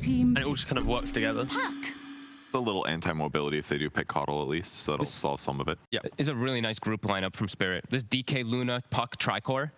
team. And it all just kind of works together. It's a little anti-mobility if they do pick Kotl at least, so that'll solve some of it. Yeah, it's a really nice group lineup from Spirit. This DK, Luna, Puck, Tricor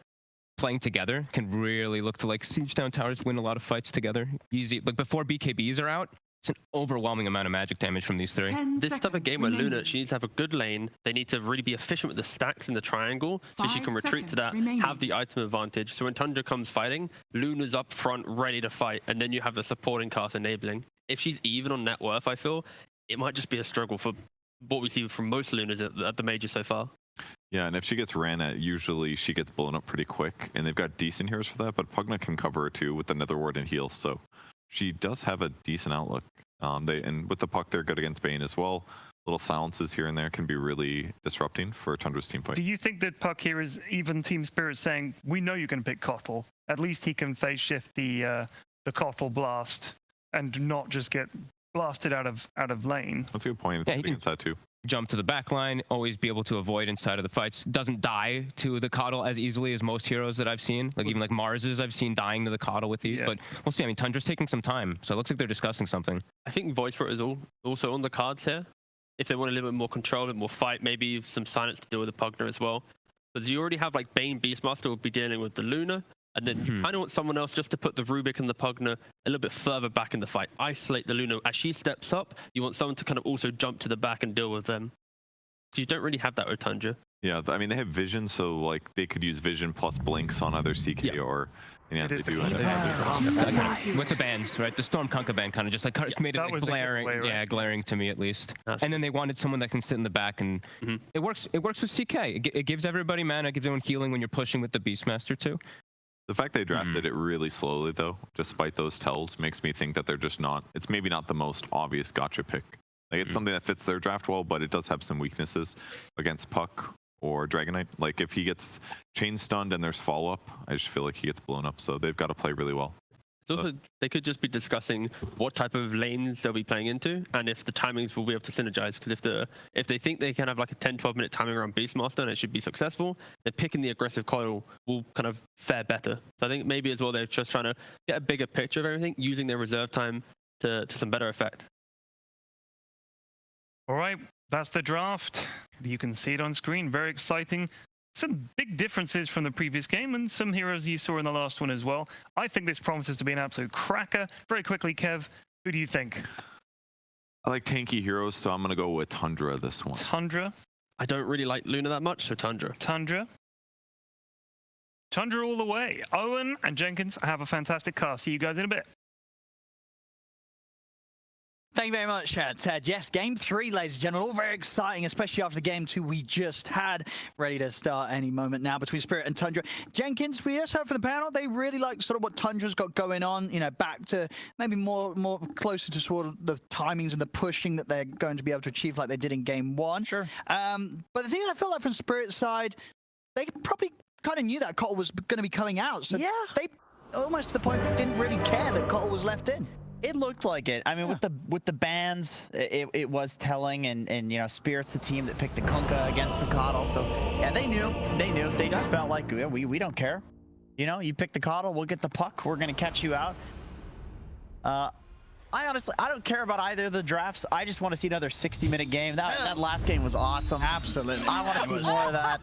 playing together can really look to like siege down towers, win a lot of fights together. Easy, like before BKBs are out, it's an overwhelming amount of magic damage from these three. This type of game where Luna, she needs to have a good lane. They need to really be efficient with the stacks in the triangle so she can retreat to that, have the item advantage. So when Tundra comes fighting, Luna's up front, ready to fight, and then you have the supporting cast enabling. If she's even on net worth, I feel, it might just be a struggle for what we see from most Lunas at the major so far. Yeah, and if she gets ran at, usually she gets blown up pretty quick, and they've got decent heroes for that, but Pugna can cover her too with the Nether Ward and heals, so she does have a decent outlook. And with the Puck, they're good against Bane as well. Little silences here and there can be really disrupting for Tundra's team fight. Do you think that Puck here is even Team Spirit saying, we know you're going to pick Kotl. At least he can phase shift the Kotl blast and not just get blasted out of lane? That's a good point. Yeah, Against that too. Jump to the back line, always be able to avoid inside of the fights. Doesn't die to the Kotl as easily as most heroes that I've seen. Like even like Mars's, I've seen dying to the Kotl with these. Yeah. But we'll see. I mean, Tundra's taking some time, so it looks like they're discussing something. I think Voice for it is also on the cards here. If they want a little bit more control, a bit more fight, maybe some silence to deal with the Pugna as well. Because you already have like Bane Beastmaster will be dealing with the Luna. And then you kind of want someone else just to put the Rubik and the Pugna a little bit further back in the fight. Isolate the Luna. As she steps up, you want someone to kind of also jump to the back and deal with them. You don't really have that with Tundra. Yeah, I mean, they have vision, so like they could use vision plus blinks on either CK or... Yeah, they do. With the bands, right? The Storm Kunkka band kind of just like made it like glaring. Right? Yeah, glaring to me at least. And then they wanted someone that can sit in the back, and it works. It works with CK. It gives everybody mana, gives everyone healing when you're pushing with the Beastmaster too. The fact they drafted it really slowly, though, despite those tells, makes me think that they're just not... It's maybe not the most obvious gotcha pick. Like, it's something that fits their draft well, but it does have some weaknesses against Puck or Dragonite. Like, if he gets chain stunned and there's follow-up, I just feel like he gets blown up, so they've got to play really well. Also, they could just be discussing what type of lanes they'll be playing into, and if the timings will be able to synergize. Because if they think they can have like a 10-12 minute timing around Beastmaster and it should be successful, then picking the aggressive Kotl will kind of fare better. So I think maybe as well they're just trying to get a bigger picture of everything, using their reserve time to some better effect. All right, that's the draft. You can see it on screen. Very exciting. Some big differences from the previous game and some heroes you saw in the last one as well. I think this promises to be an absolute cracker. Very quickly, Kev, who do you think? I like tanky heroes, so I'm going to go with Tundra this one. Tundra? I don't really like Luna that much, so Tundra. Tundra? Tundra all the way. Owen and Jenkins, have a fantastic cast. See you guys in a bit. Thank you very much, Ted. Yes, game 3, ladies and gentlemen, all very exciting, especially after the game 2 we just had, ready to start any moment now between Spirit and Tundra. Jenkins, we just heard from the panel, they really like sort of what Tundra's got going on, you know, back to maybe more closer to sort of the timings and the pushing that they're going to be able to achieve like they did in game 1. Sure. But the thing I feel like from Spirit's side, they probably kind of knew that Kotl was going to be coming out, so yeah, they almost to the point didn't really care that Kotl was left in. It looked like it. I mean, with the bans, it was telling, and you know, Spirit's the team that picked the Kunkka against the Kotl. So yeah, they knew. They just felt like we don't care. You know, you pick the Kotl, we'll get the Puck. We're gonna catch you out. I honestly don't care about either of the drafts. I just want to see another 60-minute game. That last game was awesome. Absolutely. I want to see more of that.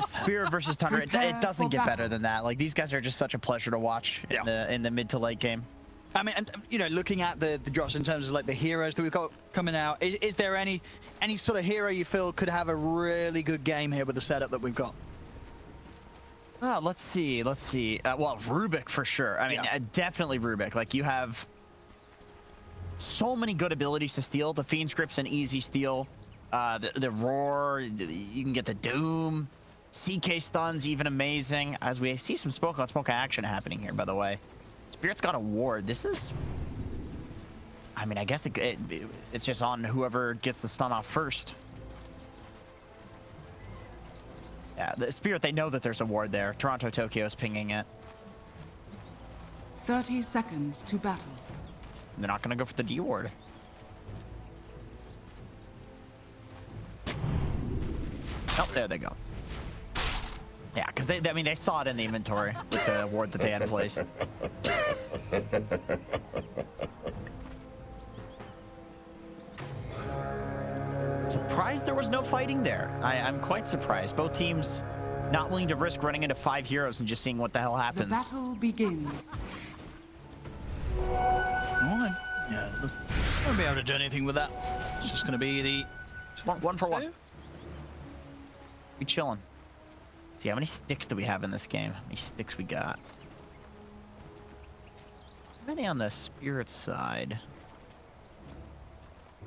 Spirit versus Tundra. It doesn't get better than that. Like, these guys are just such a pleasure to watch in the mid to late game. I mean, and, you know, looking at the drops in terms of like the heroes that we've got coming out, is there any sort of hero you feel could have a really good game here with the setup that we've got? Oh, let's see. Well, Rubik for sure. I mean, definitely Rubik. Like, you have so many good abilities to steal. The Fiend's Grip's an easy steal. The Roar, you can get the Doom. CK Stun's even amazing. As we see some smoke on smoke action happening here, by the way. Spirit's got a ward. This is... I mean, I guess it's just on whoever gets the stun off first. Yeah, the Spirit, they know that there's a ward there. Toronto Tokyo is pinging it. 30 seconds to battle. They're not going to go for the D ward. Oh, there they go. Yeah, because they saw it in the inventory with the ward that they had placed. surprised there was no fighting there. I'm quite surprised. Both teams not willing to risk running into 5 heroes and just seeing what the hell happens. The battle begins. Alright. Yeah, won't be able to do anything with that. It's just going to be the one for one. We chilling. See, how many sticks do we have in this game? How many sticks we got? How many on the spirit side?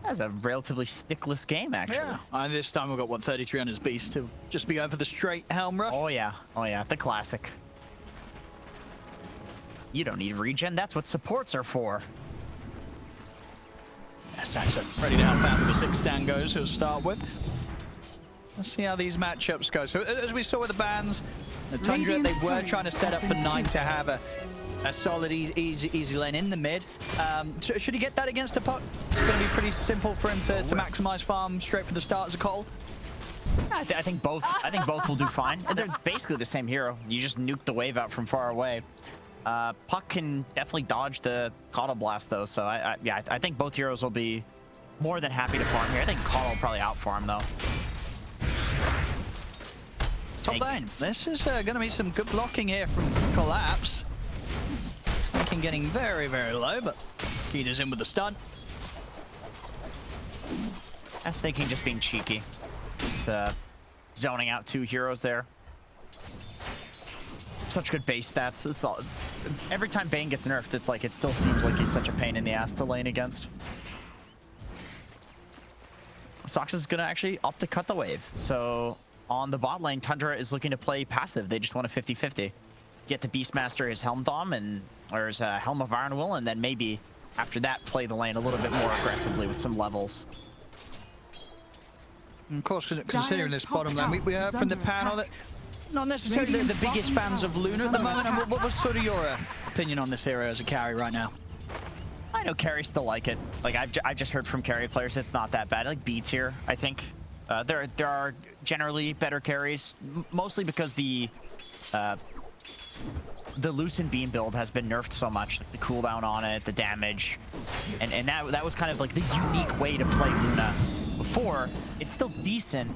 That's a relatively stickless game, actually. Yeah. And this time we've got, what, 33 on his beast to just be going for the straight helm rush. Oh, yeah. Oh, yeah. The classic. You don't need regen. That's what supports are for. Yeah, Saxon ready to help out with the 6 Stangos he'll start with. Let's see how these matchups go. So as we saw with the bans, the Tundra, they were trying to set up for 9 to have a solid, easy lane in the mid. Should he get that against a Puck? It's going to be pretty simple for him to maximize farm straight from the start as a Kotl. I think both. I think both will do fine. They're basically the same hero. You just nuke the wave out from far away. Puck can definitely dodge the Kotl blast though, so I think both heroes will be more than happy to farm here. I think Kotl will probably outfarm though. Top lane. This is going to be some good blocking here from Collapse. Thinking getting very, very low, but Skeeter's in with the stun. That's thinking just being cheeky. Just zoning out 2 heroes there. Such good base stats. It's all, every time Bane gets nerfed, it's like it still seems like he's such a pain in the ass to lane against. Sox is going to actually opt to cut the wave. So on the bot lane, Tundra is looking to play passive. They just want a 50-50. Get the Beastmaster his Helm Dom or his Helm of Iron Will, and then maybe after that play the lane a little bit more aggressively with some levels. And of course, considering this bottom lane, we heard from the panel that not necessarily the biggest fans of Luna at the moment. And what was sort of your opinion on this hero as a carry right now? I know carries still like it. Like I've just heard from carry players, it's not that bad. Like B tier, I think. There are generally better carries, mostly because the Lucent Beam build has been nerfed so much. Like the cooldown on it, the damage, and that was kind of like the unique way to play Luna. Before, it's still decent,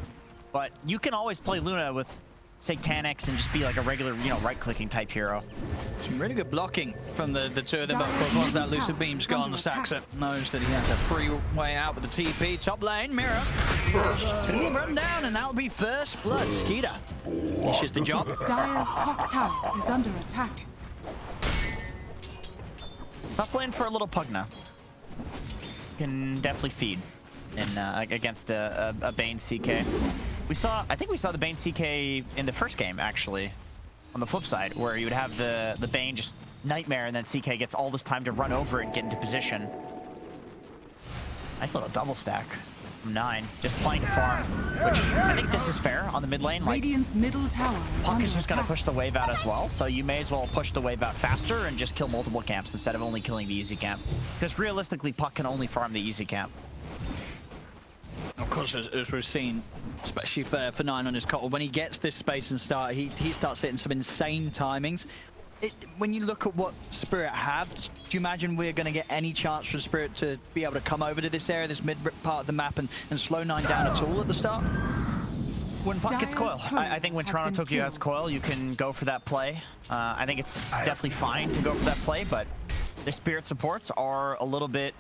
but you can always play Luna with Satanics and just be like a regular, right-clicking type hero. Some really good blocking from the 2 of them, but of course once that Lucid Beam's gone, the Saxon knows that he has a free way out with the TP. Top lane, Mirror. Can he run down, and that'll be first blood. Skeeter finishes the job. Dire's top tower is under attack. Tough lane for a little Pugna. Can definitely feed against a Bane CK. I think we saw the Bane CK in the first game, actually, on the flip side, where you would have the Bane just nightmare, and then CK gets all this time to run over and get into position. Nice little double stack from 9, just playing to farm, which I think this is fair on the mid lane. Like, Radiant's middle tower Puck is just going to push the wave out as well, so you may as well push the wave out faster and just kill multiple camps instead of only killing the easy camp. Because realistically, Puck can only farm the easy camp. Of course, as we've seen, especially for 9 on his Kotl, when he gets this space and start, he starts hitting some insane timings. When you look at what Spirit have, do you imagine we're going to get any chance for Spirit to be able to come over to this area, this mid part of the map, and slow 9 down at all at the start? When Puck gets Coil, I think when Toronto Tokyo has Coil, you can go for that play. I think it's definitely fine to go for that play, but the Spirit supports are a little bit...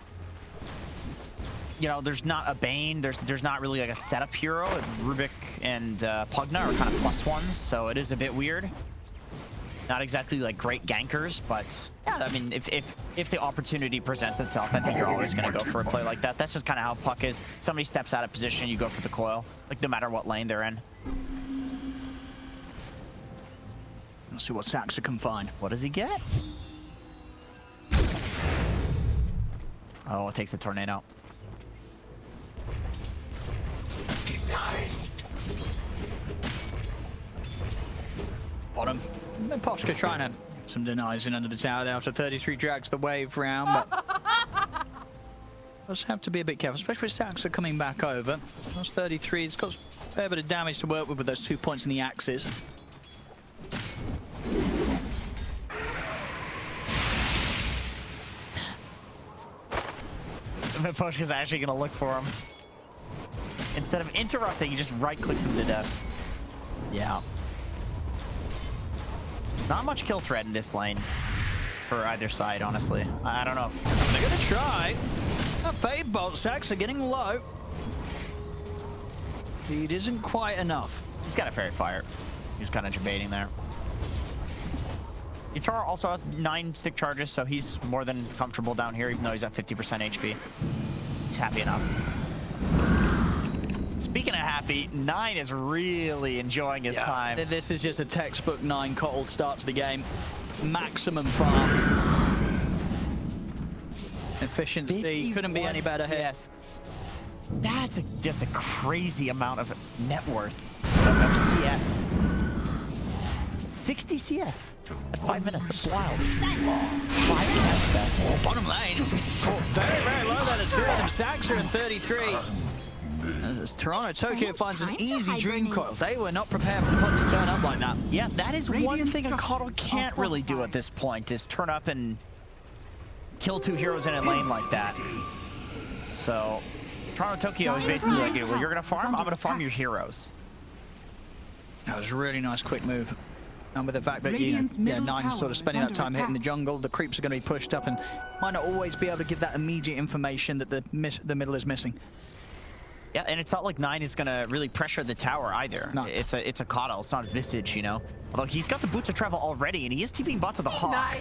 there's not a Bane, there's not really like a setup hero. Rubik and Pugna are kind of +1s, so it is a bit weird. Not exactly like great gankers, but yeah, I mean, if the opportunity presents itself, I think you're always going to go for a play like that. That's just kind of how Puck is. Somebody steps out of position, you go for the coil, like no matter what lane they're in. Let's see what Saxa can find. What does he get? Oh, it takes the tornado. Bottom. Posca trying to get some denies in under the tower there after 33 drags the wave round, but does have to be a bit careful, especially with Saxa coming back over. That's 33. It's got a fair bit of damage to work with those 2 points in the axes. Posca's actually going to look for him. Instead of interrupting, he just right-clicks him to death. Yeah. Not much kill threat in this lane for either side, honestly. I don't know. They're going to try. A fade bolt. Sacks are getting low. Speed isn't quite enough. He's got a fairy fire. He's kind of debating there. Yatoro also has 9 stick charges, so he's more than comfortable down here, even though he's at 50% HP. He's happy enough. Speaking of happy, 9 is really enjoying his time. This is just a textbook 9 Kotl start to the game. Maximum farm. Efficiency couldn't be any better here. Yes. That's just a crazy amount of net worth of CS. 60 CS at 5 minutes. That's wild. 5 minutes back. Oh, bottom lane. Very, very low there. The two of them. Stacks are in 33. As Toronto Tokyo finds an easy dream coil. They were not prepared for the puck to turn up like that. Yeah, that is one thing a Kotl structures can't are really do fortified. at this point, is turn up and kill 2 heroes in a lane like that. So Toronto Tokyo is basically like, well, you're gonna farm, I'm gonna farm your heroes. That was a really nice quick move. And with the fact that, Radiant's Nine's middle sort tower of spending that is time under hitting the attack. jungle, the creeps are going to be pushed up and might not always be able to give that immediate information that the middle is missing. Yeah, and it's not like 9 is gonna really pressure the tower either. No. It's a Kotl, it's not a Visage, you know? Although he's got the boots of travel already, and he is TPing bot to the Hawk.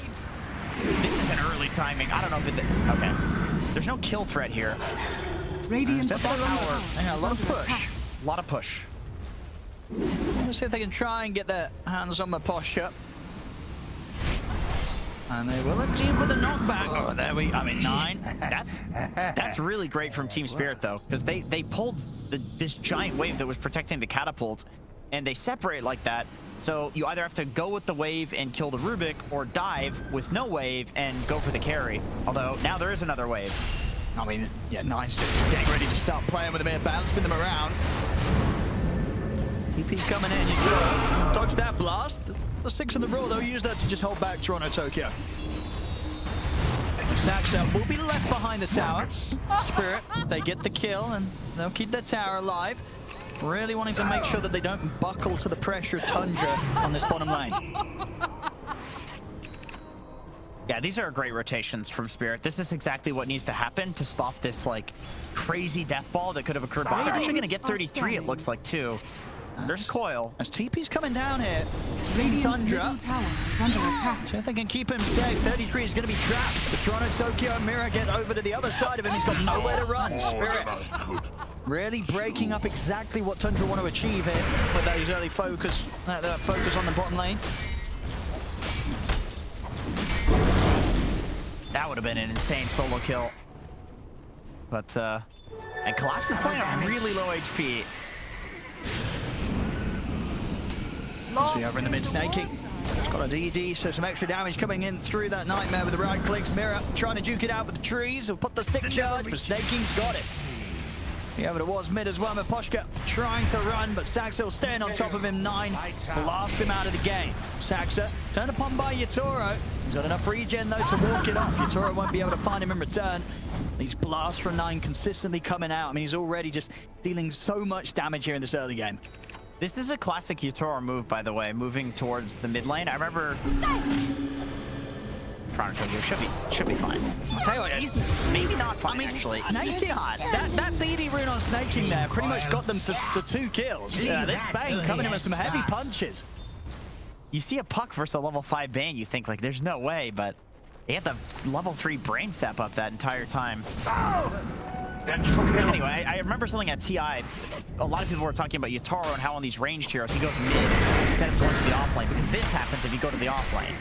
This is an early timing. I don't know if it... Okay. There's no kill threat here. Radiant's Step bottom tower. tower Yeah, a is lot of under push. attack. A lot of push. Let's see if they can try and get their hands on the posture. And they will achieve with a knockback. Oh, there we... I mean, 9. That's really great from Team Spirit, though, because they pulled this giant wave that was protecting the catapult, and they separate like that. So you either have to go with the wave and kill the Rubik, or dive with no wave and go for the carry. Although, now there is another wave. I mean, yeah, 9's just getting ready to start playing with them, bouncing them around. TP's coming in. He's gonna dodge that blast. The 6 in the row, they'll use that to just hold back Toronto Tokyo. Saxa will be left behind the tower. Spirit, they get the kill and they'll keep their tower alive. Really wanting to make sure that they don't buckle to the pressure of Tundra on this bottom lane. Yeah, these are great rotations from Spirit. This is exactly what needs to happen to stop this, like, crazy death ball that could have occurred. They're actually going to get 33, it looks like, too. There's Coil. As TP's coming down here, Radiant's Tundra. middle tower is under attack. See if they can keep him safe. 33 is going to be trapped. As Toronto Tokyo and Mira get over to the other side of him, he's got nowhere to run. Spirit really breaking up exactly what Tundra want to achieve here with those early focus, that focus on the bottom lane. That would have been an insane solo kill. But, and Collapse is playing at really low HP. See over in the mid, snaking. It's got a DD, so some extra damage coming in through that nightmare with the right clicks. Mira trying to duke it out with the trees. He'll put the stick charge, but Snaking's got it. Yeah, but it was mid as well. Maposhka trying to run, but Saxa staying on top of him. 9 blast him out of the game. Saxa turned upon by Yatoro. He's got enough regen though to walk it off. Yatoro won't be able to find him in return. These blasts from 9 consistently coming out. I mean, he's already just dealing so much damage here in this early game. This is a classic Yatoro move, by the way, moving towards the mid lane. I remember... Toronto should be fine. I'll tell you what, he's maybe not fine, actually. Snaking, that DD rune on Snaking there pretty much got them the 2 kills. Yeah, this Bane coming in with some heavy punches. You see a puck versus a level 5 Bane, you think, like, there's no way, but he had the level 3 brain step up that entire time. Anyway, I remember something at TI. A lot of people were talking about Yatoro and how on these ranged heroes he goes mid instead of going to the off lane, because this happens if you go to the off lane.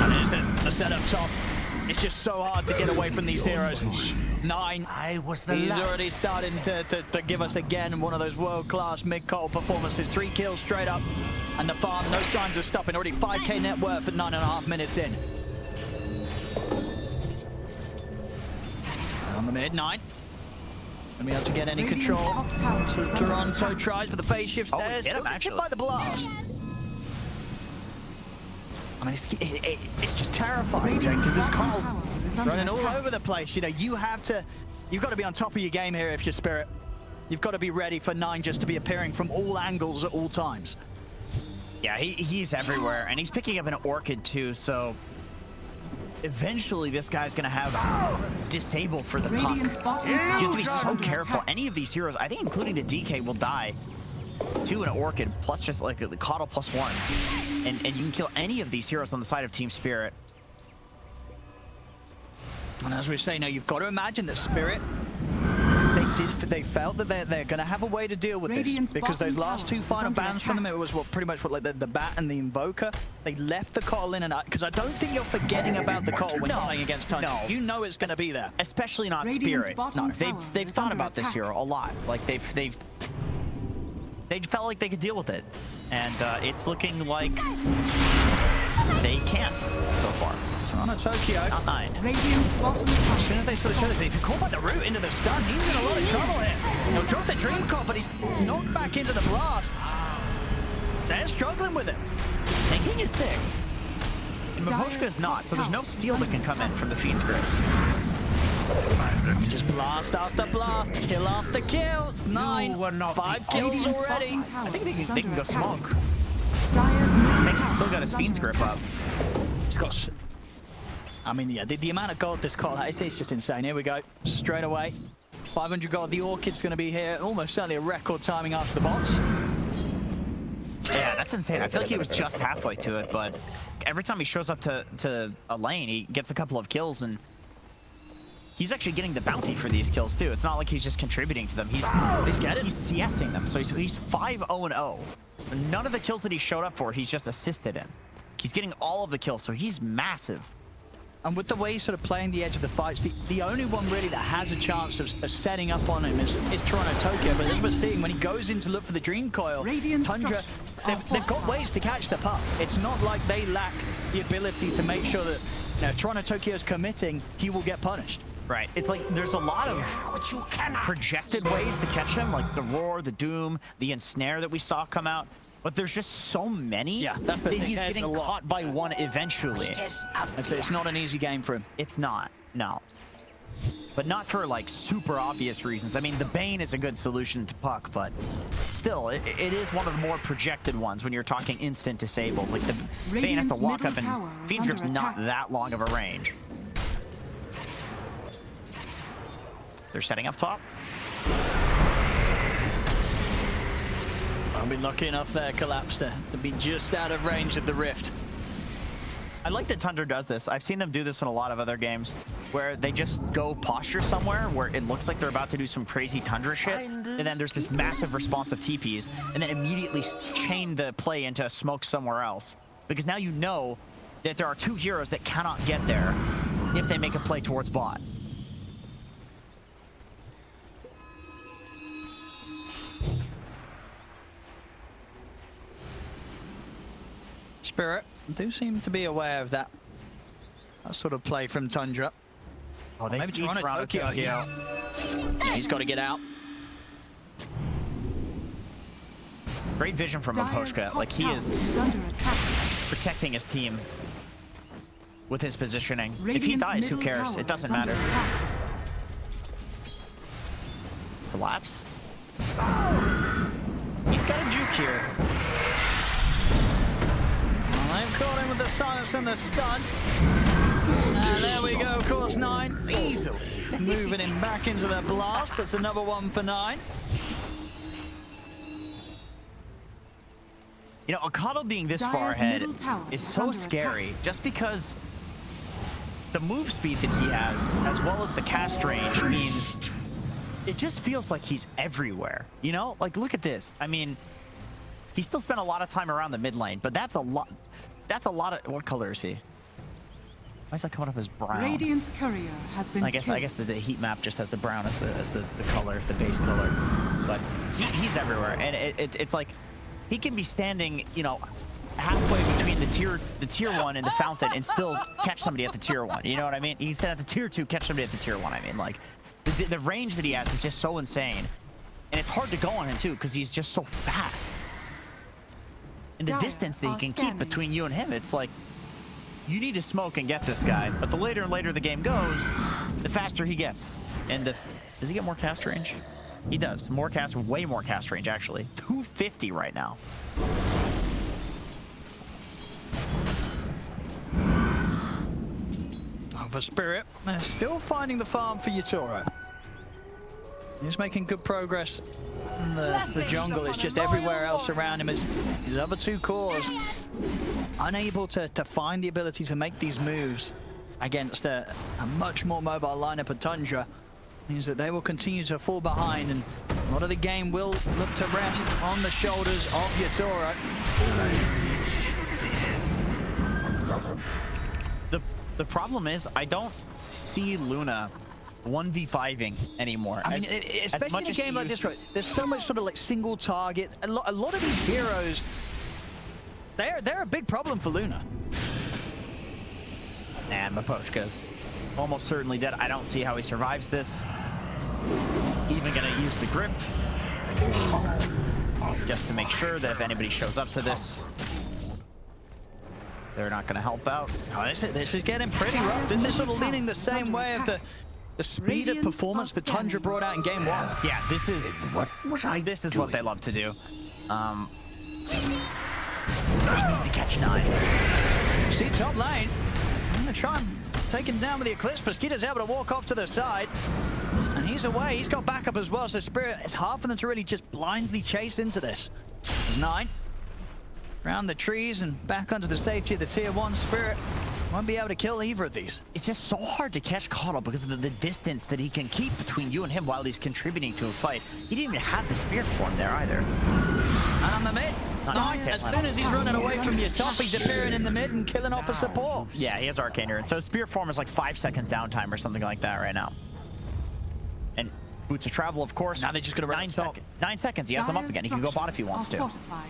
And there's the setup top. It's just so hard to get away from these heroes. 9. He's already starting to give us again one of those world-class mid-Kotl performances. 3 kills straight up. And the farm, no signs of stopping. Already 5k net worth at 9.5 minutes in. On the mid, 9. Gonna be able to get any Radiant's control. top tower is under Toronto attack. tries, but the phase shift Oh, there. hit him, actually. Hit by the blast. I mean, it's just terrifying, Jake, because this Bottom Kotl tower is under running all attack. over the place. You know, you've got to be on top of your game here if you're Spirit. You've got to be ready for 9 just to be appearing from all angles at all times. Yeah, he's everywhere, and he's picking up an Orchid too, so eventually this guy's gonna have disable for the puck. Radiant's bottom You tower have to be is so under careful. attack. Any of these heroes, I think including the DK, will die to an Orchid, plus just like the Kotl +1. And you can kill any of these heroes on the side of Team Spirit. And as we say now, you've got to imagine that Spirit, they felt that they're going to have a way to deal with Radiant's this, because those bottom last tower 2 is final under bans from them, attack. it was pretty much like the Bat and the Invoker. They left the Kotl in, and because I don't think you're forgetting about the Kotl when you're playing against Tundra. No. You know it's going to be there. Especially not Radiant's Spirit. bottom No, tower they've is thought under about this attack. hero a lot. Like they felt like they could deal with it, and it's looking like they can't so far. On a Tokyo. Not 9. Radiant's bottom As tower. soon as they sort of show that if you call by the root into the stun, he's in a lot of trouble here. He'll drop the Dream Coil, but he's knocked back into the blast. They're struggling with him. Thinking is 6. And Maposhka is not, so there's no steal that can come in from the Fiend's grip. Just blast after blast, kill after kill. 9, 5 kills Radiant's already. bottom tower I think is they can under go attack. smoke. Dire's middle He's tower still got his is Fiend's under grip up. He's got... I mean, yeah, the amount of gold this Kotl has, it's just insane. Here we go, straight away. 500 gold. The Orchid's going to be here. Almost certainly a record timing after the bots. Yeah, that's insane. I feel like he was just halfway to it, but every time he shows up to a lane, he gets a couple of kills, and he's actually getting the bounty for these kills too. It's not like he's just contributing to them. He's CSing them. So he's 5-0-0. None of the kills that he showed up for, he's just assisted in. He's getting all of the kills, so he's massive. And with the way he's sort of playing the edge of the fights, the only one really that has a chance of setting up on him is Toronto Tokyo. But as we're seeing, when he goes in to look for the Dream Coil, Radiant Tundra, structures are they've got ways to catch the puck. It's not like they lack the ability to make sure that, you know, Toronto Tokyo's committing, he will get punished. Right. It's like there's a lot of projected ways to catch him, like the Roar, the Doom, the Ensnare that we saw come out. But there's just so many Yeah, that's the that thing. he's There's getting a lot. caught by one eventually. I'd say it's not an easy game for him. It's not, no. But not for like super obvious reasons. I mean, the Bane is a good solution to Puck, but still, it is one of the more projected ones when you're talking instant disables. Like the Bane has to Radiant's walk up middle and tower is Fiend's Grip's under not attack. that long of a range. They're setting up top. I've been lucky enough there, Collapse, to be just out of range of the rift. I like that Tundra does this. I've seen them do this in a lot of other games where they just go posture somewhere where it looks like they're about to do some crazy Tundra shit, and then there's this massive response of TPs, and then immediately chain the play into a smoke somewhere else. Because now you know that there are 2 heroes that cannot get there if they make a play towards bot. Spirit do seem to be aware of that sort of play from Tundra. Oh, they Maybe siege Toronto Toronto Tokyo. Tokyo. Yeah, he's got to get out. Great vision from Dire's Maposhka. top Like, he tower is under attack. protecting his team with his positioning. If he Radiant's dies, who middle cares? tower It doesn't is under matter. attack. Collapse. He's got a juke here. Well, they've caught him with the silence and the stun. And there we go, of course, 9 easily moving him back into the blast. That's another one for 9. You know, a Kotl being this far Dire's ahead middle tower is is so under scary, attack. just because the move speed that he has, as well as the cast range, means it just feels like he's everywhere. You know, like look at this. I mean, he still spent a lot of time around the mid lane, but that's a lot. That's a lot of. What color is he? Why is that coming up as brown? Radiant's courier has been I guess the heat map just has the brown as the color, the base color. But he's everywhere, and it's like he can be standing, you know, halfway between the tier 1 and the fountain and still catch somebody at the tier 1. You know what I mean? He can stand at the tier 2, catch somebody at the tier 1. I mean, like the range that he has is just so insane, and it's hard to go on him too because he's just so fast. And the Dire distance that he are can scanning. keep between you and him, it's like you need to smoke and get this guy. But the later and later the game goes, the faster he gets. And does he get more cast range? He does. More cast, way more cast range, actually. 250 right now. For Spirit, they're still finding the farm for Yatoro. He's making good progress. And the jungle is just everywhere else around him as his other two cores unable to find the ability to make these moves against a much more mobile lineup of Tundra. Means that they will continue to fall behind, and a lot of the game will look to rest on the shoulders of Yatoro. The problem is, I don't see Luna 1v5ing anymore. I mean, especially in a game like this, right? There's so much sort of like single target. A lot of these heroes, they're a big problem for Luna. And Mapochka's almost certainly dead. I don't see how he survives this. Even gonna use the grip just to make sure that if anybody shows up to this, they're not gonna help out. Oh, this is getting pretty rough. This is sort of leaning the same way of the speed of performance that Tundra brought out in game 1. Yeah, this is what they love to do. They need to catch 9. See top lane. I'm gonna try and take him down with the Eclipse, but Skeeter's able to walk off to the side. And he's away. He's got backup as well, so Spirit, it's hard for them to really just blindly chase into this. There's 9. Around the trees and back under the safety of the tier 1. Spirit won't be able to kill either of these. It's just so hard to catch Kotl because of the distance that he can keep between you and him while he's contributing to a fight. He didn't even have the Spirit form there either. And on the mid, as As soon as he's running away from your top, he's appearing in the mid and killing off a support. Yeah, he has Arcane Urn. So Spirit form is like 5 seconds downtime or something like that right now. And Boots of Travel, of course. Now they're just going to 9 seconds. He has them up again. He can go bot if he wants to. Fortified.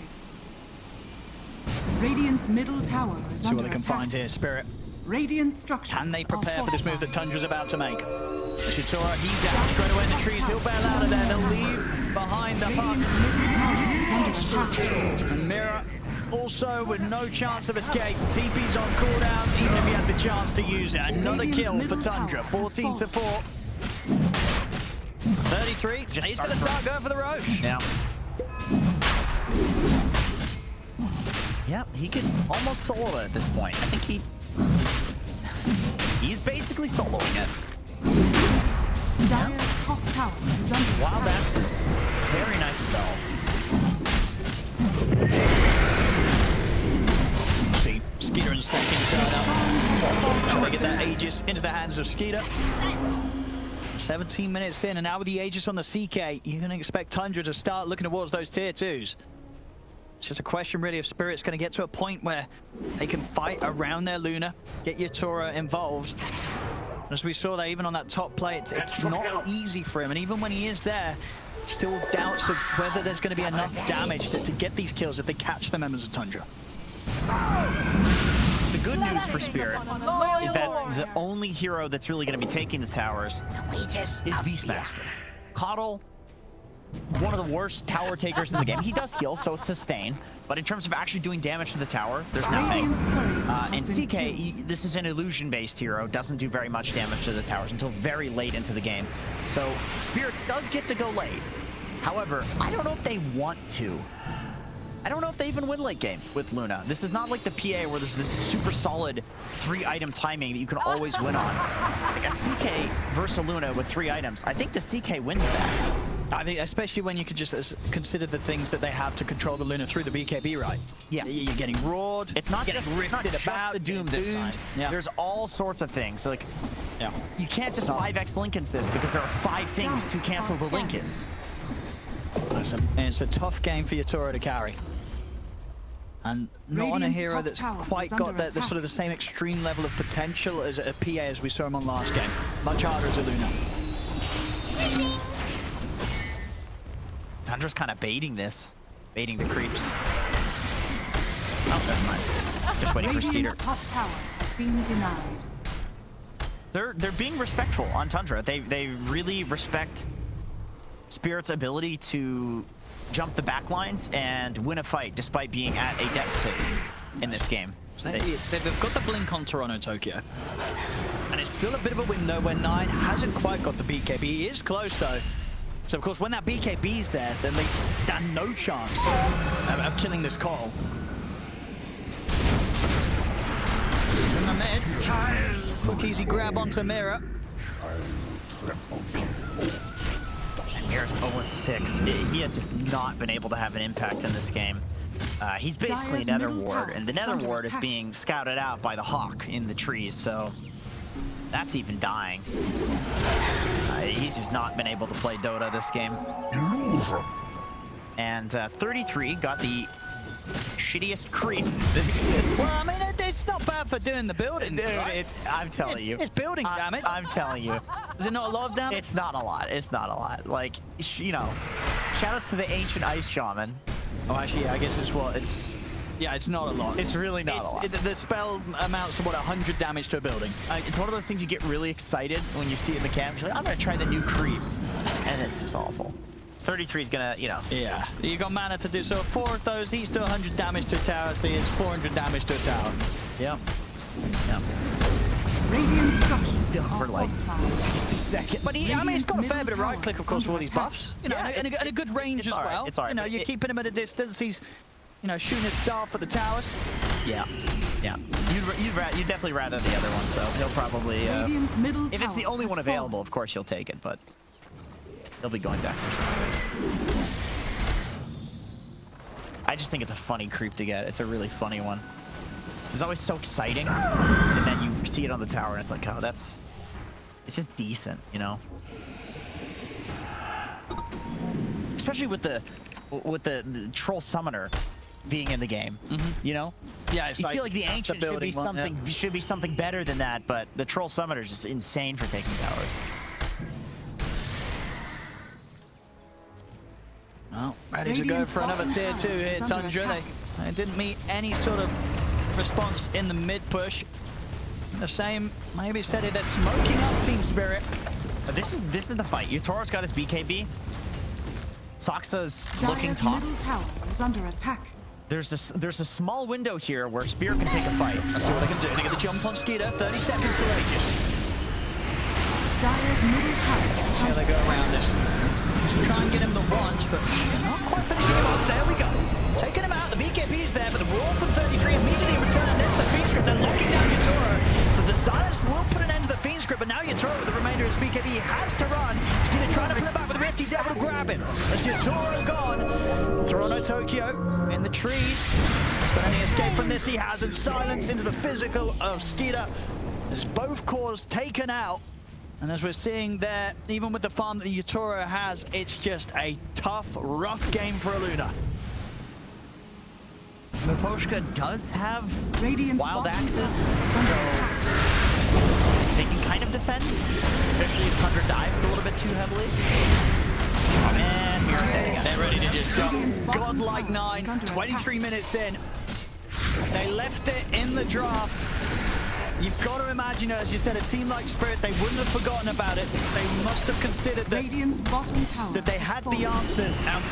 Radiant's middle tower is See under what they can attack. find here, Spirit. Radiant structures Can they are prepare for this move that fortified. Tundra's about to make? Shitora, he's down straight away in the trees. He'll bail out of there. They'll leave behind the hut. Radiant's middle tower is under attack. And Mira also with no chance of escape. TP's on cooldown, even if he had the chance to use it. Another kill for Tundra. 14 to 4. 33. He's going to start going for the Roche. Yeah. Yeah, he can almost solo it at this point. I think he's basically soloing it. Dire's top tower is under Wild attack. Axes. Very nice spell. See, Skeeter and Stacking turn up. Trying to get that Aegis into the hands of Skeeter. 17 minutes in, and now with the Aegis on the CK, you're going to expect Tundra to start looking towards those tier 2s. It's just a question really if Spirit's going to get to a point where they can fight around their Luna, get Yatoro involved. As we saw there, even on that top play, it's not easy for him, and even when he is there, still doubts of whether there's going to be enough damage to get these kills if they catch the members of Tundra. The good news for Spirit is that the only hero that's really going to be taking the towers is Beastmaster. Kotl, one of the worst tower takers in the game. He does heal, so it's sustain. But in terms of actually doing damage to the tower, there's nothing. Radiant's courier And has been CK, this is an illusion-based hero, doesn't do very much damage to the towers until very late into the game. So Spirit does get to go late. However, I don't know if they want to. I don't know if they even win late game with Luna. This is not like the PA where there's this super solid 3-item timing that you can always win on. Like a CK versus a Luna with 3 items. I think the CK wins that. I think, especially when you could just consider the things that they have to control the Luna through the BKB, right? Yeah. You're getting roared. It's not getting just rifted about. the Doom this time. Yeah. There's all sorts of things. So like, Yeah. you can't just 5x Lincolns this because there are 5 things to cancel the Lincolns. Listen, and it's a tough game for Yatoro to carry. And not on a Radiant's hero top that's tower quite is got under the sort of attack. the same extreme level of potential as a PA as we saw him on last game. Much harder as a Luna. Tundra's kind of baiting this. Baiting the creeps. Oh, never mind. Just waiting for Skeeter. Radiant's top tower has been denied. They're being respectful on Tundra. They really respect Spirit's ability to jump the back lines and win a fight despite being at a deficit in this game. They've got the blink on Toronto, Tokyo. And it's still a bit of a window where 9 hasn't quite got the BKB. He is close though. So, of course, when that BKB's there, then they stand no chance of killing this Kotl. In the mid. Quick, easy grab onto Mira. Mira's 0-6. He has just not been able to have an impact in this game. He's basically a Nether Ward, and the Nether Ward is being scouted out by the Hawk in the trees, so that's even dying. He's just not been able to play Dota this game. And 33 got the shittiest creep. Well, I mean, it's not bad for doing the building. Dude, right? I'm telling you. It's building damage. I'm telling you. Is it not a lot of damage? It's not a lot. It's not a lot. Like, you know, shout out to the Ancient Ice Shaman. Oh, actually, yeah, I guess it's what it's. Yeah, it's not a lot. It's really not a lot. The spell amounts to what 100 damage to a building. It's one of those things you get really excited when you see it in the camp. You're like, I'm gonna try the new creep, and it's just awful. 33 is gonna, you know. Yeah, you got mana to do so. 4 of those, each do 100 damage to a tower, so it's 400 damage to a tower. Yep. Yep. Radiant structures For are like fortified. Second, but I mean, it's got a fair bit of right click, of course, for all these buffs. You know, Yeah, and a good range as all right, well. it's all right, You know, but you're keeping him at a distance. He's, you know, shooting his staff at the towers. Yeah. Yeah. You'd definitely rather the other ones, though. He'll probably. Radiant's middle If it's the tower only has one fallen. available, of course you'll take it, but they'll be going back for some of those. I just think it's a funny creep to get. It's a really funny one. It's always so exciting, and then you see it on the tower, and it's like, oh, it's just decent, you know. Especially with the troll summoner being in the game, you know. Yeah, it's You like, feel like the that's ancient building one, should be something better than that, but the troll summoner is just insane for taking towers. Well, ready to go for another tier 2 here, Tundra. They didn't meet any sort of response in the mid push. The same, maybe steady, they're smoking up Team Spirit. But this is the fight. Yatoro's got his BKB. Soxa's looking Dire's top. middle tower is under attack. There's a small window here where Spirit can take a fight. Let's see what they can do. They get the jump on Skeeter, 30 seconds to Aegis. Dire's middle tower is Here under they go around this. Just try and get him the launch, but not quite finishing him off. There we go. Taking him out. The BKB's there, but the roll from 33 immediately return. And there's the Fiend Script. They're locking down Yatoro. But the silence will put an end to the Fiend Script, but now Yatoro with the remainder of his BKB has to run. Skeeter trying to pull it back with the Rift. He's able to grab him. As Yatoro's gone. Toronto, Tokyo in the trees. But any escape from this he hasn't. Silence into the physical of Skeeter. There's both cores taken out. And as we're seeing there, even with the farm that Yatoro has, it's just a tough, rough game for Luna. Miposhka does have Radiant's wild bottom axes, tower is under attack. they can kind of defend, especially if Tundra dives a little bit too heavily. And here's standing up. They're ready to just Radiant's jump. bottom Godlike tower 9, is under 23 attack. minutes in. They left it in the draft. You've got to imagine, as you said, a team like Spirit, they wouldn't have forgotten about it. They must have considered that, Radiant's bottom tower that they has had the fallen. answers, and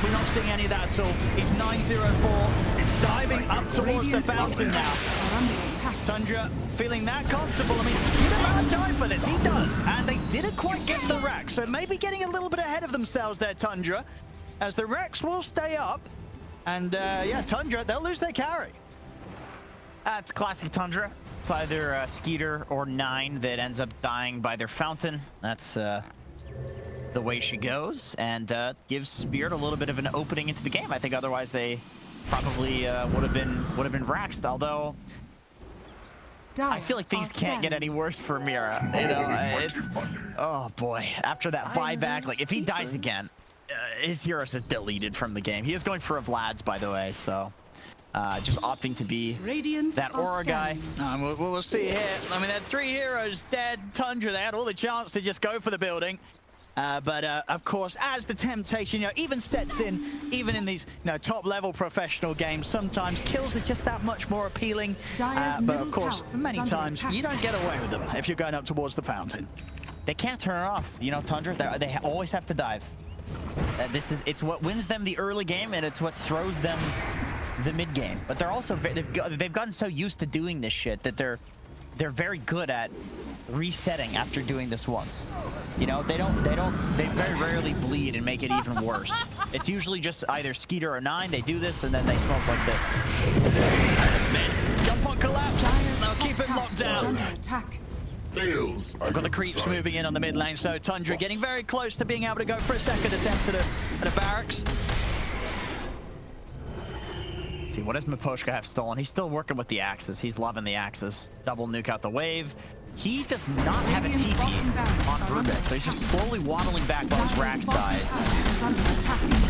we're not seeing any of that at all. He's 904, diving up towards the Radiant's fountain bottom now. towers are under attack. Tundra feeling that comfortable. I mean, he doesn't die for this. He does. And they didn't quite get the Rex. So maybe getting a little bit ahead of themselves there, Tundra. As the Rex will stay up. And yeah, Tundra, they'll lose their carry. It's classic Tundra. It's either Skeeter or 9 that ends up dying by their fountain. That's the way she goes, and gives Spirit a little bit of an opening into the game. I think otherwise they probably would have been Vraxed. Although I feel like things can't get any worse for Mira. You know, it's oh boy. After that buyback, like if he dies again, his heroes is deleted from the game. He is going for a Vlad's, by the way, so. Just opting to be Radiant that are aura guy. scanning. We'll see here. I mean, they had 3 heroes dead. Tundra, they had all the chance to just go for the building. But of course, as the temptation, you know, even sets in, even in these, you know, top-level professional games, sometimes kills are just that much more appealing. Dire's But middle of course, tower many is under times attack. you don't get away with them if you're going up towards the fountain. They can't turn it off. You know, Tundra, they always have to dive. It's what wins them the early game, and it's what throws them the mid game. But they're also they've gotten so used to doing this shit that they're very good at resetting after doing this once. You know, they very rarely bleed and make it even worse. It's usually just either Skeeter or 9, they do this and then they smoke like this. Jump on collapse. Now keep him locked down. Under attack. Fails. We've got the creeps moving in on the mid lane, so Tundra getting very close to being able to go for a second attempt at a barracks. See, what does Miposhka have stolen? He's still working with the axes. He's loving the axes. Double nuke out the wave. He does not have a TP on Rubik, so he's just slowly waddling back while his Rax dies.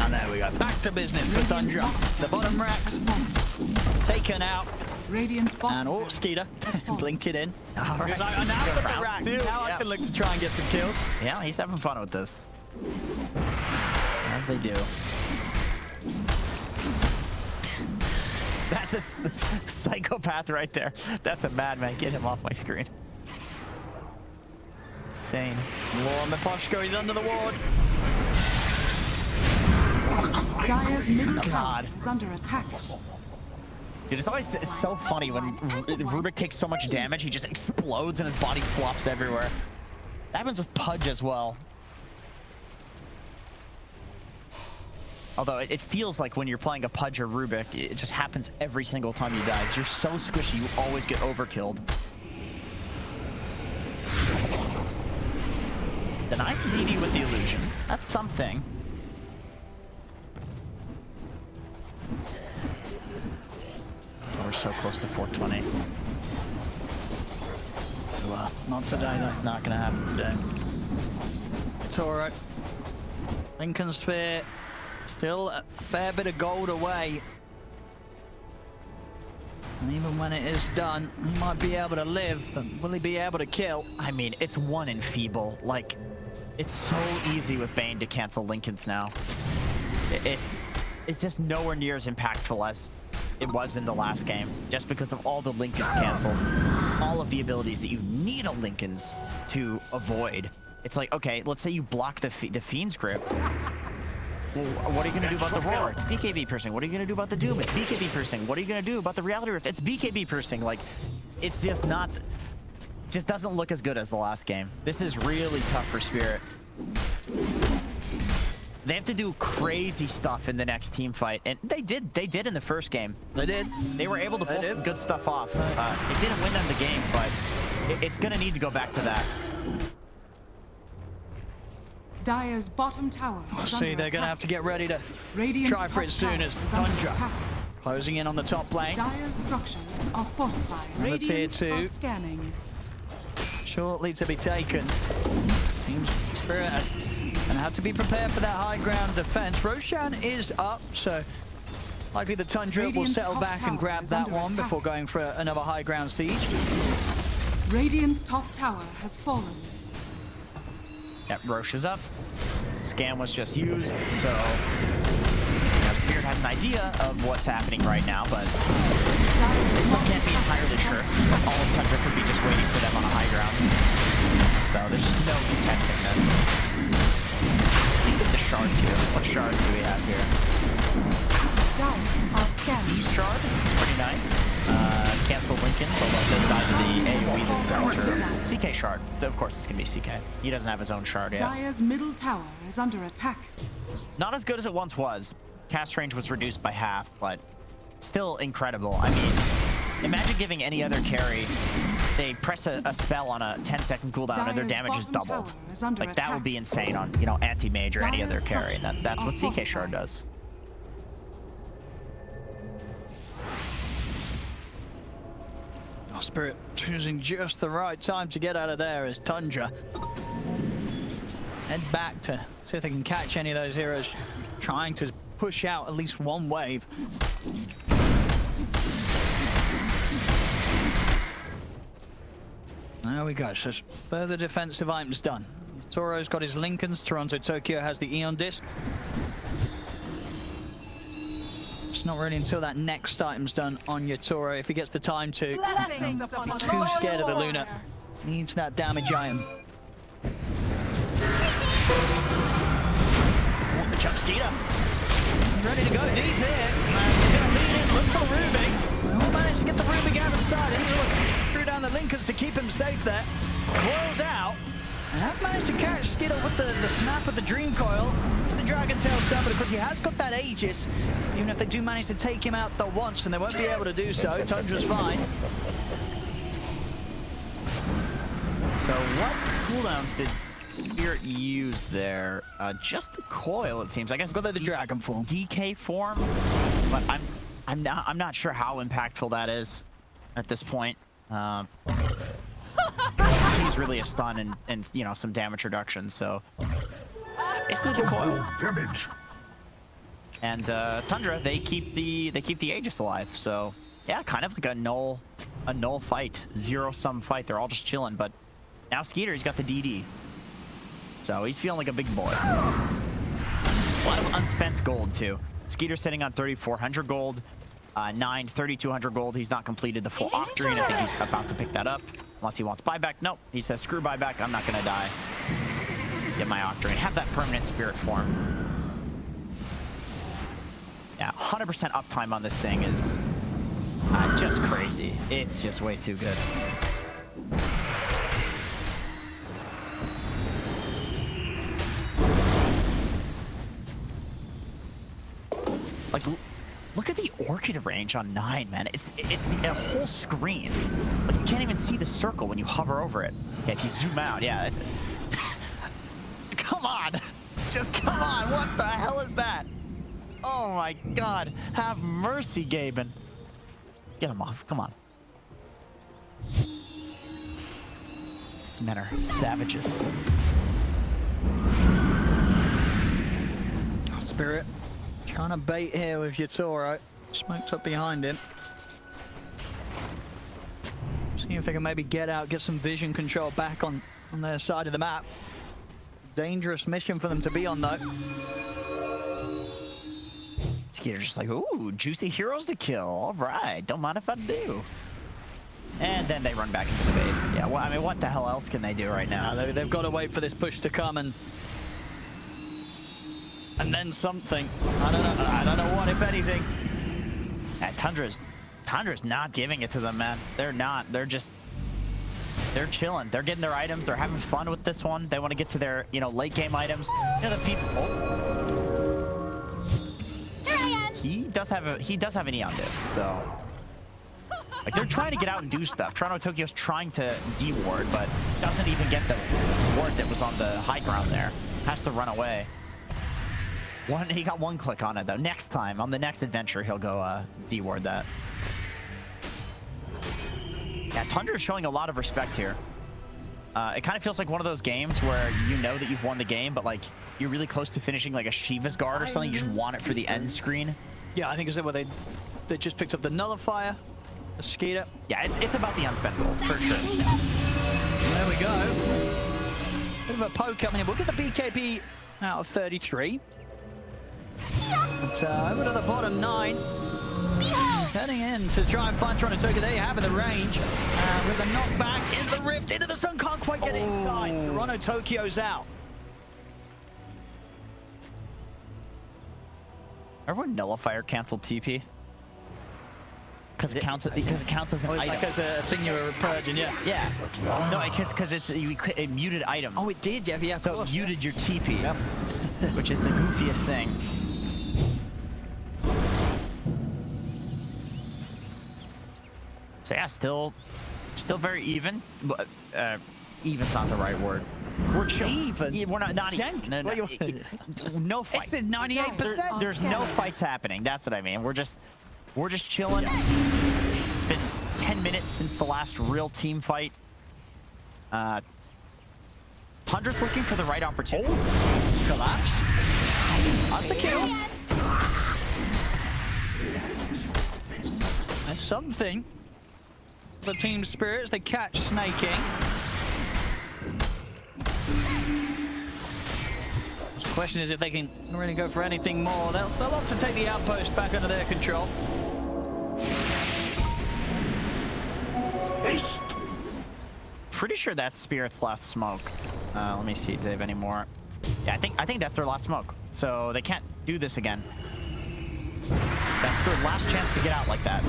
And there we go. Back to business for Tundra. The bottom Rax taken out. Radiant's bottom And barracks Skeeter has fallen. blink it in. All right. Now I've got the Rax. Now I Yeah. can look to try and get some kills. Yeah, he's having fun with this. As they do. That's a psychopath right there. That's a madman. Get him off my screen. Insane. Lord Miposhka, he's under the ward. Dire's middle tower God. is under attack. Dude, it's so funny when Rubik takes so much damage, he just explodes and his body flops everywhere. That happens with Pudge as well. Although it feels like when you're playing a Pudge or Rubik, it just happens every single time you die. 'Cause you're so squishy, you always get overkilled. Denies the DD with the illusion. That's something. Oh, we're so close to 420. Well, not today though. Not gonna happen today. It's alright. Lincoln Sphere, still a fair bit of gold away. And even when it is done, he might be able to live, but will he be able to kill? I mean, it's 1 in Feeble. Like, it's so easy with Bane to cancel Lincolns now. It's just nowhere near as impactful as it was in the last game, just because of all the Lincolns cancels, all of the abilities that you need a Lincolns to avoid. It's like, okay, let's say you block the Fiend's Grip. Well, what are you going to do about the Roar? It's BKB piercing. What are you going to do about the Doom? It's BKB piercing. What are you going to do about the Reality Rift? It's BKB piercing. Like, it's just not... just doesn't look as good as the last game. This is really tough for Spirit. They have to do crazy stuff in the next team fight, and they did in the first game. They did. They were able to pull some good stuff off. It didn't win them the game, but it's going to need to go back to that. Dire's bottom tower is under See, they're going to have to get ready to Radiant's try for it top soon tower as is under Tundra attack. closing in on the top lane. Dire's structures are fortified. Number tier Radiant 2. are scanning. Shortly to be taken. Team Spirit and have to be prepared for that high ground defense. Roshan is up, so likely the Tundra will Radiant's settle top back and tower grab is that under one attack. before going for another high ground siege. Radiant's top tower has fallen. Yep, Roche is up. Scan was just used, so you know, Spirit has an idea of what's happening right now, but still can't be entirely sure. All of Tundra could be just waiting for them on a high ground. So there's just no contesting this. I think the shard too. What shards do we have here? Dire are scanning. East shard, pretty nice. Cancel Lincoln, but what does die to the AoE that's going through. CK shard, so of course it's gonna be CK. He doesn't have his own shard yet. Dire's middle tower is under attack. Not as good as it once was. Cast range was reduced by half, but still incredible. I mean, imagine giving any other carry, they press a spell on a 10-second cooldown and their Dire's damage is bottom doubled. tower is under Like, that would attack. be insane on, you know, anti-mage or any other Dire's carry. And that's structures what are CK shard fortified. does. Spirit choosing just the right time to get out of there as Tundra head back to see if they can catch any of those heroes trying to push out at least one wave. There we go, so further defensive items done. Toro's got his Lincolns, Toronto Tokyo has the Eon Disc. It's not really until that next item's done on your Toro if he gets the time to. Blessings upon Too scared of the Luna. Needs that damage item. Want the Chuck Skeeter. Ready to go deep here. He's gonna lead in, look for Rubik. We'll manage to get the Rubik out of the start. Threw down the Linkers to keep him safe there. Coils out. And have managed to catch Skittle with the snap of the Dream Coil to the Dragon Tail stun, but of course he has got that Aegis. Even if they do manage to take him out the once, and they won't be able to do so, Tundra's fine. So what cooldowns did Spirit use there? Just the coil, it seems. I guess Got the Dragon form. DK form, but I'm not sure how impactful that is at this point. He's really a stun and you know, some damage reduction. So basically the coil. And Tundra, they keep the Aegis alive. So yeah, kind of like a null fight, zero-sum fight. They're all just chilling. But now Skeeter, he's got the DD, so he's feeling like a big boy. A lot of unspent gold too. Skeeter's sitting on 3,400 gold. 3,200 gold. He's not completed the full Octarine. I think he's about to pick that up. Unless he wants buyback. Nope. He says, screw buyback. I'm not going to die. Get my Octarine. Have that permanent spirit form. Yeah, 100% uptime on this thing is just crazy. It's just way too good. Like, look at the Orchid range on 9, man. It's a whole screen. Like, you can't even see the circle when you hover over it. Yeah, if you zoom out, yeah. It's... Come on. Just come on. What the hell is that? Oh, my God. Have mercy, Gaben. Get him off. Come on. These men are savages. Spirit. Trying to bait here with your Toro. Smoked up behind him. See if they can maybe get out, get some vision control back on their side of the map. Dangerous mission for them to be on, though. Skeeter's just like, ooh, juicy heroes to kill. All right, don't mind if I do. And then they run back into the base. Yeah, well, I mean, what the hell else can they do right now? They've got to wait for this push to come and then something. I don't know what, if anything. Yeah, Tundra's not giving it to them, man. They're not. They're chilling. They're getting their items. They're having fun with this one. They want to get to their, you know, late game items. You know, the people. Oh. He does have an Eon disc, so like they're trying to get out and do stuff. Toronto Tokyo's trying to de-ward, but doesn't even get the ward that was on the high ground there. Has to run away. He got one click on it though. Next time, on the next adventure, he'll go de-ward that. Yeah, Tundra is showing a lot of respect here. It kind of feels like one of those games where you know that you've won the game, but like you're really close to finishing like a Shiva's Guard or something. You just want it for the end screen. Yeah, I think it's where they just picked up the Nullifier, the Skeeter. Yeah, it's about the unspent gold for sure. There we go. Bit of a poke coming in. We'll get the BKB out of 33. But over to the bottom 9. Heading in to try and find Toronto Tokyo. There you have it, the range. With a knockback into the rift, into the stun. Can't quite get it inside. Toronto Tokyo's out. Everyone Nullifier canceled TP? Because it counts as an item. Like as a thing you were purging, yeah. Yeah. No, because it muted items. Oh, it did, yeah. So it muted your TP, which is the goofiest thing. So yeah, still very even. Even's not the right word. We're even. Yeah, we're not even. No fight. It's 98%. There's no fights happening. That's what I mean. We're just chilling. It's been 10 minutes since the last real team fight. Tundra's looking for the right opportunity. Collapse. That's the kill. There's something. The team spirits, they catch Snaking. The question is if they can really go for anything more. They'll opt to take the outpost back under their control. Pretty sure that's Spirit's last smoke. Let me see if they have any more. Yeah, I think that's their last smoke. So they can't do this again. That's their last chance to get out like that.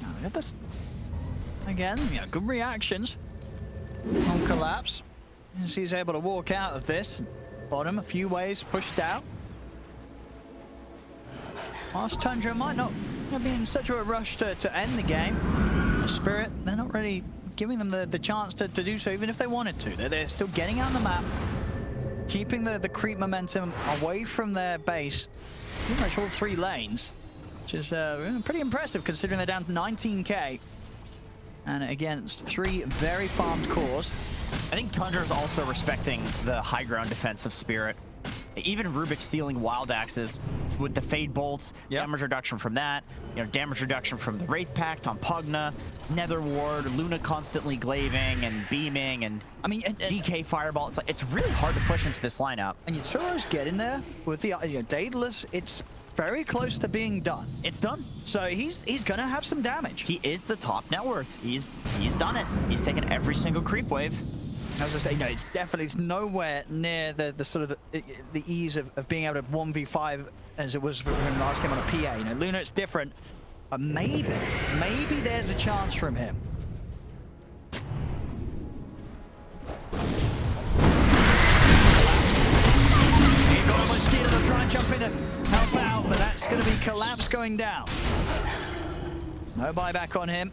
Now, look at this. Again, yeah, good reactions. on Collapse. As he's able to walk out of this. Bottom, a few waves pushed out. Whilst Tundra might not be in such a rush to end the game, Spirit, they're not really giving them the chance to do so, even if they wanted to. They're still getting out on the map, keeping the creep momentum away from their base, pretty much all 3 lanes, which is pretty impressive considering they're down to 19k. And against 3 very farmed cores. I think Tundra is also respecting the high ground defense of Spirit. Even Rubik stealing Wild Axes with the Fade Bolts, damage reduction from that, damage reduction from the Wraith Pact on Pugna, Nether Ward, Luna constantly glaving and beaming, and I mean DK Fireball. It's really hard to push into this lineup. And Yaturo's getting there with the Daedalus. It's very close to being done. It's done. So he's gonna have some damage. He is the top net worth. He's done it. He's taken every single creep wave. As I say, no, it's nowhere near the sort of the ease of being able to 1v5 as it was for him last game on a PA. Luna, it's different, but maybe there's a chance from him. Here going with Skeeter to try and jump in to help out, but that's going to be Collapse going down. No buyback on him.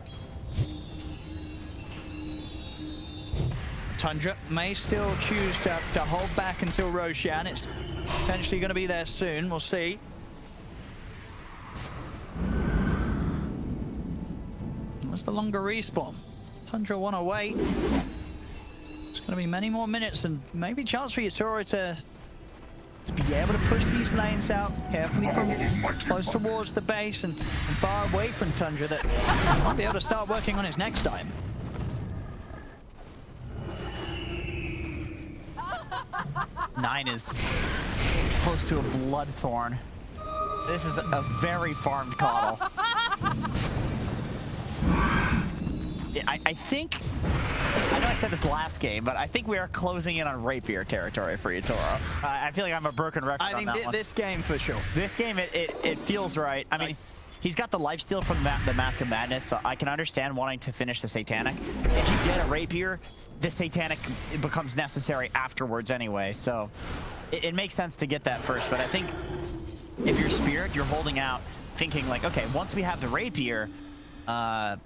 Tundra may still choose to hold back until Roshan. It's potentially going to be there soon. We'll see. What's the longer respawn? Tundra want to wait. It's going to be many more minutes and maybe chance for Yatoro to be able to push these lanes out carefully from close towards the base and far away from Tundra, that might be able to start working on his next time. Nine is close to a Bloodthorn. This is a very farmed Kotl. I think, I know I said this last game, but I think we are closing in on Rapier territory for Yatoro. I feel like I'm a broken record on that one. I think this game for sure. This game, it feels right. I mean, he's got the lifesteal from the Mask of Madness, so I can understand wanting to finish the Satanic. If you get a Rapier, the Satanic becomes necessary afterwards anyway, so it makes sense to get that first. But I think if you're Spirit, you're holding out thinking like, okay, once we have the Rapier, then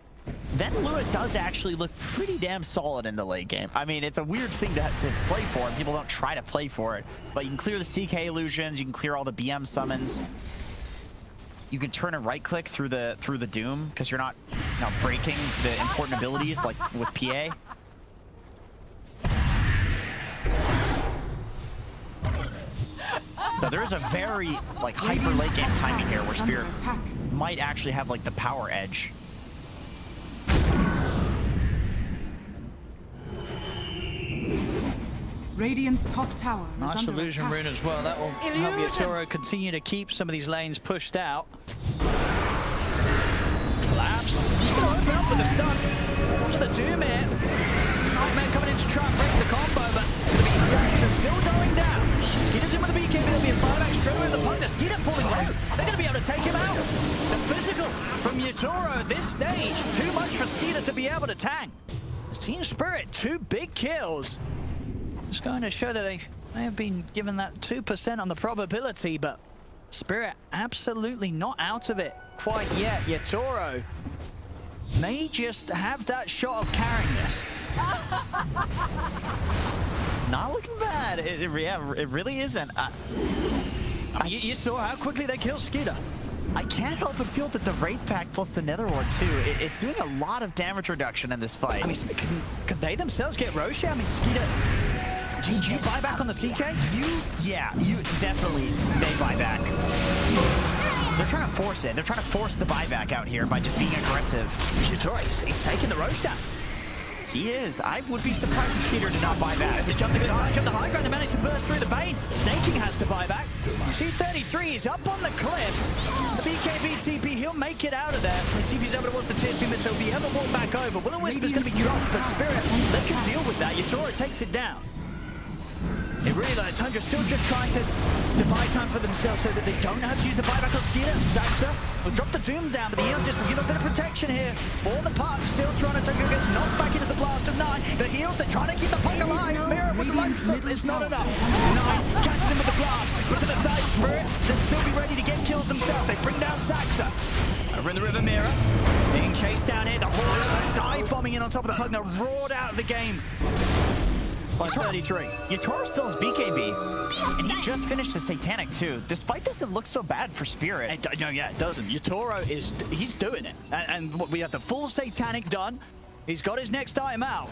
Luna does actually look pretty damn solid in the late game. I mean, it's a weird thing to play for, and people don't try to play for it, but you can clear the CK illusions, you can clear all the BM summons. You can turn and right click through the Doom because you're not breaking the important abilities like with PA. So there is a very hyper late game timing here where Spirit might actually have the power edge. Radiant's top tower is nice under illusion attack. rune as well. That will help Yatoro continue to keep some of these lanes pushed out. Collapse. He's going to open up with a stun. What's the Doom here? Nightmare coming in to try and break the combo, but the beat stacks are still going down. Skeeter's in with the BKB. There'll be a 5x straight with the Pugna. Skeeter pulling low. They're going to be able to take him out. The physical from Yatoro at this stage. Too much for Skeeter to be able to tank. Team Spirit, 2 big kills. It's going to show that they may have been given that 2% on the probability, but Spirit absolutely not out of it quite yet. Yatoro may just have that shot of carrying this. Not looking bad. It really isn't. You saw how quickly they killed Skeeter. I can't help but feel that the Wraith Pact plus the Nether Ward too, it's doing a lot of damage reduction in this fight. I mean, could they themselves get Roshan? I mean, Skeeter... Did you buy back on the CK? You definitely may buy back. They're trying to force it. They're trying to force the buyback out here by just being aggressive. He's taking the Roshan. He is. I would be surprised if Skeeter did not buy back. They jumped the high ground, they managed to burst through the Bane. Snaking has to buy back. C33 is up on the cliff. The BKB TP, he'll make it out of there. The TP's able to work the tier 2 missile. He'll be able to walk back over. Will-O-Wisp is going to be dropped, but Spirit, they can deal with that. Yatoro takes it down. It really like Tundra still just trying to buy time for themselves so that they don't have to use the buyback on Skeeter. Zaxa will drop the Doom down, but the Eon just will give a bit of protection here for the Puck. Still trying to gets knocked back into the blast of 9. The heals, they're trying to keep the Puck alive. Mirror with the light slip, it's not enough. 9 catches him with the blast, but to the side, Spirit, they'll still be ready to get kills themselves. They bring down Zaxa. Over in the river, Mirror being chased down here. The Hordes dive bombing in on top of the Puck. They're roared out of the game by 33. Yatoro still has BKB, and he just finished the Satanic too. This fight doesn't look so bad for Spirit. No, yeah, it doesn't. Yatoro he's doing it. And we have the full Satanic done. He's got his next item out.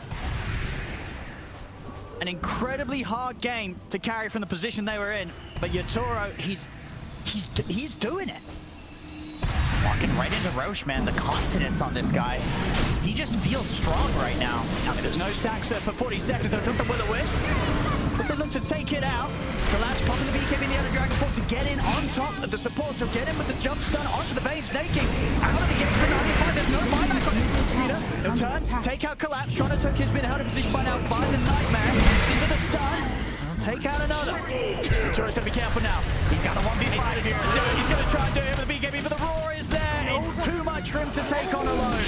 An incredibly hard game to carry from the position they were in, but Yatoro, he's doing it. Walking right into Roche, man. The confidence on this guy. He just feels strong right now. I mean, there's no stacks for 40 seconds. They'll drop the Will-O-Wisp. But they look to take it out. Collapse popping the BKB in the other Dragon Ball to get in on top of the support. So get in with the jump stun onto the base. Snaking out of the game for 95. There's no buyback on him. Skeeter, he'll turn, take out Collapse. Chronotoki has been held in position by now by the Nightmare. Into the stun. Take out another. Yatoro's gonna be careful now. He's got a 1v5 here. He's gonna try and do it with the BKB, but the roar is there. It's too much for him to take on alone.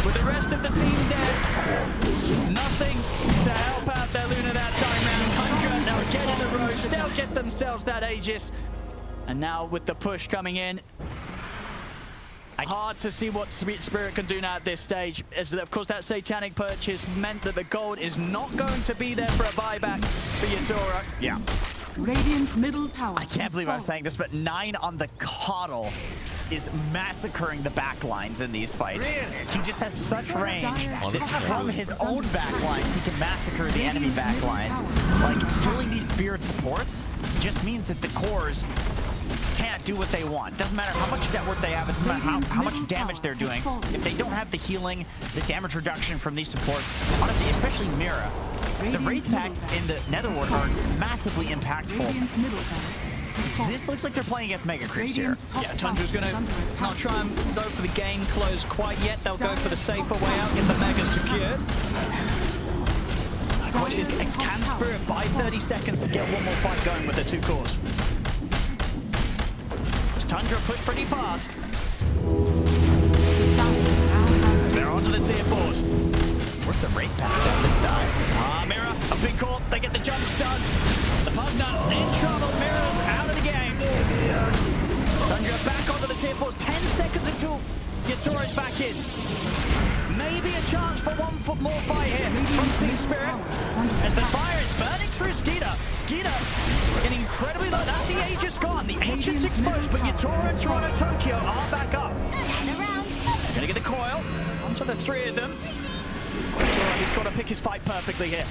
With the rest of the team dead, nothing to help out their Luna that time round. Tundra now get in the Roche. They'll get themselves that Aegis. And now with the push coming in, hard to see what Spirit can do now at this stage. As of course that Satanic purchase meant that the gold is not going to be there for a buyback for Yatoro. Yeah. Radiant's middle tower. I can't believe I was saying this, but 9 on the Kotl is massacring the backlines in these fights. Really? He just has such range that from his own backlines, he can massacre the enemy backlines. Like, killing these Spirit supports just means that the cores can't do what they want. Doesn't matter how much network they have, it doesn't matter how much damage they're doing. If they don't have the healing, the damage reduction from these supports, honestly, especially Mira, the Wraith Pact in the Netherworld are massively impactful. This looks like they're playing against Mega Creeps here. Yeah, Tundra's gonna not try and go for the game close quite yet. They'll go for the safer way out, get the Mega secured. The question is, can Spirit buy 30 seconds to get one more fight going with their 2 cores? Tundra pushed pretty fast. They're onto the tier 4s. Where's the Wraith Pact? Mira, a big call. They get the jump stun. The Pugna in trouble. Mira's out of the game. Tundra back onto the tier 4s. 10 seconds until Yatoro's back in. Maybe a chance for one more fight here from Team Spirit. As the fire is burning through Skeeter. Skeeter getting incredibly low. That's the Aegis gone. The Ancient's exposed, but Yatoro and Toronto Tokyo are back up. Gonna get the coil onto the 3 of them. Yatoro, he's got to pick his fight perfectly here.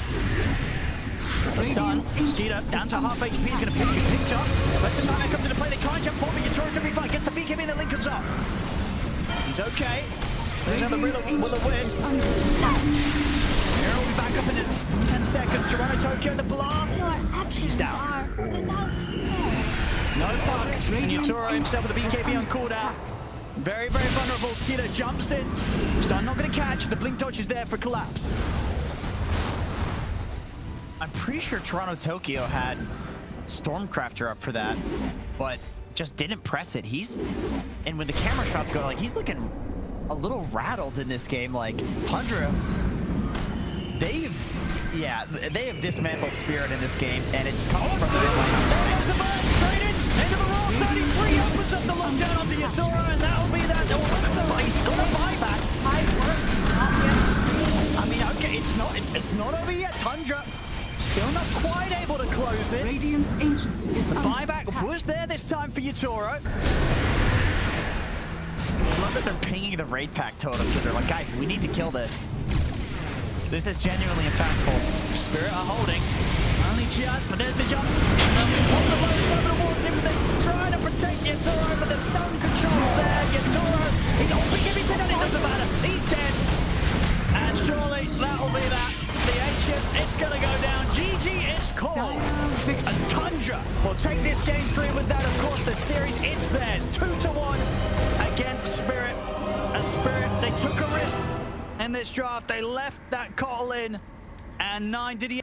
The stun. Skeeter down to half HP. He's gonna pick his picked up. Let the Nightmare come to the play. They try and jump forward, but Yatoro's gonna be fine. Gets the BKB and the Lincoln's up. He's okay. There's another Will-O-Wisp. Mira will be back up in 10 seconds. Toronto Tokyo, the blast. She's down. No Puck. And Yatoro himself with the BKB on cooldown. Very, very vulnerable. Skeeter jumps in. Stun not going to catch. The blink dodge is there for Collapse. I'm pretty sure Toronto Tokyo had Stormcrafter up for that, but just didn't press it. And when the camera shots go, like, he's looking a little rattled in this game. Like, Tundra, they have dismantled Spirit in this game, and it's coming from the mid lane. There goes the burn, straight in, into the roll. 33 opens up the lockdown onto Yatoro, and that'll be that. He's got a buyback. I mean, okay, it's not over yet. Tundra still not quite able to close it. Radiant's Ancient is The buyback was there this time for Yatoro. I love that they're pinging the Wraith Pact totem, so they're like, guys, we need to kill this. This is genuinely impactful. Spirit are holding. Only just, but there's the jump. On the low side towards him, they're trying to protect Yatoro, but the stun controls there. Yatoro, he's all BKB pin on it, doesn't matter. He's dead. And surely that'll be that. The Ancient, it's gonna go down. GG is called. As Tundra will take this game 3 with that. Of course, the series, it's theirs. 2-1 against Spirit. As Spirit, they took a risk in this draft. They left that Kotl in. And 9 did he